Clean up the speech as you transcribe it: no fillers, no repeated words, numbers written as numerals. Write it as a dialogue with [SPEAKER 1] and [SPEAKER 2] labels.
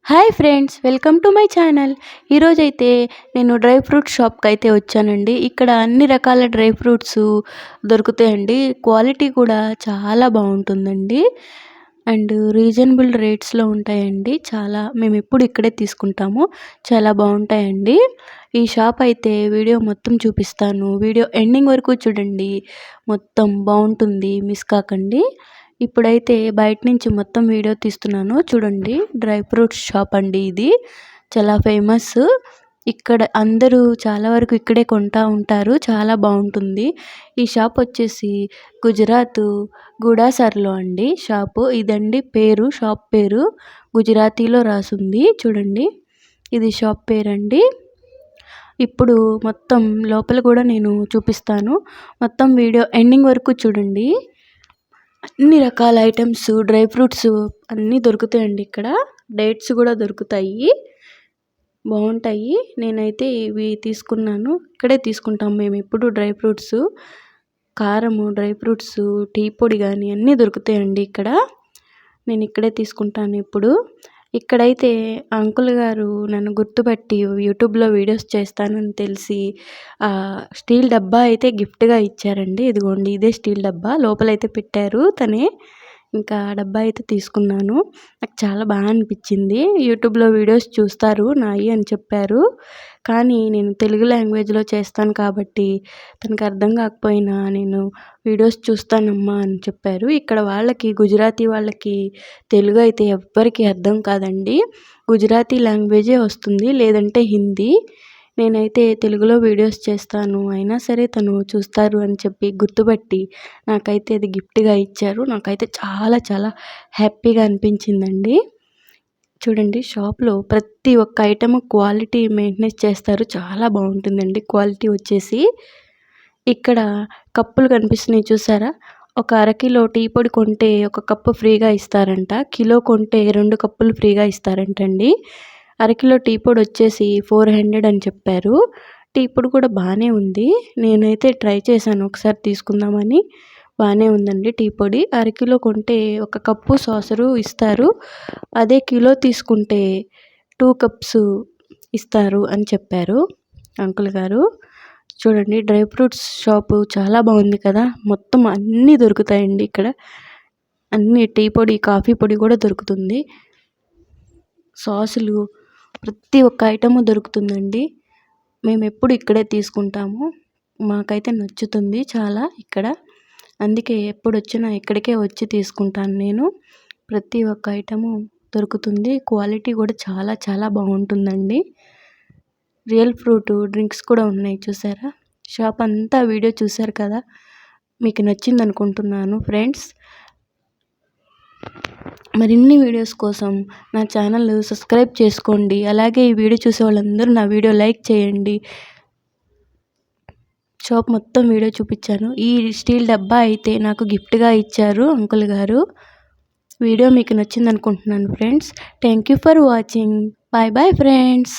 [SPEAKER 1] Hi friends, welcome to my channel. ఈరోజైతే నేను dry fruit షాప్కి అయితే వచ్చానండి. ఇక్కడ అన్ని రకాల డ్రై ఫ్రూట్స్ దొరుకుతాయండి. క్వాలిటీ కూడా చాలా బాగుంటుందండి. అండ్ రీజనబుల్ రేట్స్లో ఉంటాయండి. మేము ఎప్పుడు ఇక్కడే తీసుకుంటాము. చాలా బాగుంటాయండి. ఈ షాప్ అయితే వీడియో మొత్తం చూపిస్తాను. వీడియో ఎండింగ్ వరకు చూడండి. మొత్తం బాగుంటుంది, మిస్ కాకండి. ఇప్పుడైతే బయట నుంచి మొత్తం వీడియో తీస్తున్నాను చూడండి. డ్రై ఫ్రూట్స్ షాప్ అండి ఇది. చాలా ఫేమస్. ఇక్కడ అందరూ చాలా వరకు ఇక్కడే కొంటా ఉంటారు. చాలా బాగుంటుంది. ఈ షాప్ వచ్చేసి గుజరాత్ గూడాసర్లో అండి షాపు. ఇదండి పేరు, షాప్ పేరు గుజరాతీలో రాసుంది చూడండి. ఇది షాప్ పేరండి. ఇప్పుడు మొత్తం లోపల కూడా నేను చూపిస్తాను. మొత్తం వీడియో ఎండింగ్ వరకు చూడండి. అన్ని రకాల ఐటమ్స్, డ్రై ఫ్రూట్స్ అన్నీ దొరుకుతాయండి ఇక్కడ. డేట్స్ కూడా దొరుకుతాయి, బాగుంటాయి. నేనైతే ఇవి తీసుకున్నాను. ఇక్కడే తీసుకుంటాం మేము ఎప్పుడు డ్రై ఫ్రూట్స్. కారము, డ్రై ఫ్రూట్స్, టీ పొడి కానీ అన్నీ దొరుకుతాయండి ఇక్కడ. నేను ఇక్కడే తీసుకుంటాను ఇప్పుడు. ఇక్కడైతే అంకుల్ గారు నన్ను గుర్తుపట్టి యూట్యూబ్లో వీడియోస్ చేస్తానని తెలిసి స్టీల్ డబ్బా అయితే గిఫ్ట్గా ఇచ్చారండి. ఇదిగోండి, ఇదే స్టీల్ డబ్బా. లోపలైతే పెట్టారు తనే. ఇంకా డబ్బా అయితే తీసుకున్నాను. నాకు చాలా బాగా అనిపించింది. యూట్యూబ్లో వీడియోస్ చూస్తారు నాయి అని చెప్పారు. కానీ నేను తెలుగు లాంగ్వేజ్లో చేస్తాను కాబట్టి తనకు అర్థం కాకపోయినా నేను వీడియోస్ చూస్తానమ్మా అని చెప్పారు. ఇక్కడ వాళ్ళకి, గుజరాతీ వాళ్ళకి తెలుగు అయితే ఎవ్వరికీ అర్థం కాదండి. గుజరాతీ లాంగ్వేజే వస్తుంది, లేదంటే హిందీ. నేనైతే తెలుగులో వీడియోస్ చేస్తాను, అయినా సరే తను చూస్తారు అని చెప్పి గుర్తుపట్టి నాకైతే అది గిఫ్ట్గా ఇచ్చారు. నాకైతే చాలా చాలా హ్యాపీగా అనిపించిందండి. చూడండి, షాప్లో ప్రతి ఒక్క ఐటమ్ క్వాలిటీ మెయింటెనెన్స్ చేస్తారు. చాలా బాగుంటుందండి క్వాలిటీ వచ్చేసి. ఇక్కడ కప్పులు కనిపిస్తున్నాయి చూసారా. ఒక అరకిలో టీ పొడి కొంటే ఒక కప్పు ఫ్రీగా ఇస్తారంట. కిలో కొంటే 2 కప్పులు ఫ్రీగా ఇస్తారంటండి. అరకిలో టీ పొడి వచ్చేసి 400 అని చెప్పారు. టీ పొడి కూడా బాగానే ఉంది. నేనైతే ట్రై చేశాను ఒకసారి తీసుకుందామని. బాగానే ఉందండి టీ పొడి. అరకిలో కొంటే ఒక కప్పు సాసరు ఇస్తారు. అదే కిలో తీసుకుంటే 2 కప్స్ ఇస్తారు అని చెప్పారు అంకుల్ గారు. చూడండి, డ్రై ఫ్రూట్స్ షాపు చాలా బాగుంది కదా. మొత్తం అన్నీ దొరుకుతాయండి ఇక్కడ. అన్నీ టీ పొడి, కాఫీ పొడి కూడా దొరుకుతుంది. సాసులు, ప్రతి ఒక్క ఐటము దొరుకుతుందండి. మేము ఎప్పుడు ఇక్కడే తీసుకుంటాము. మాకైతే నచ్చుతుంది చాలా ఇక్కడ. అందుకే ఎప్పుడు వచ్చినా ఇక్కడికే వచ్చి తీసుకుంటాను నేను. ప్రతి ఒక్క ఐటము దొరుకుతుంది. క్వాలిటీ కూడా చాలా చాలా బాగుంటుందండి. రియల్ ఫ్రూట్ డ్రింక్స్ కూడా ఉన్నాయి చూసారా. షాప్ అంతా వీడియో చూసారు కదా. మీకు నచ్చింది అనుకుంటున్నాను ఫ్రెండ్స్. మరిన్ని వీడియోస్ కోసం నా ఛానల్ సబ్స్క్రైబ్ చేసుకోండి. అలాగే ఈ వీడియో చూసే వాళ్ళందరూ నా వీడియో లైక్ చేయండి. షాప్ మొత్తం వీడియో చూపించాను. ఈ స్టీల్ డబ్బా అయితే నాకు గిఫ్ట్గా ఇచ్చారు అంకుల్ గారు. వీడియో మీకు నచ్చింది అనుకుంటున్నాను friends. Thank you for watching. Bye bye friends.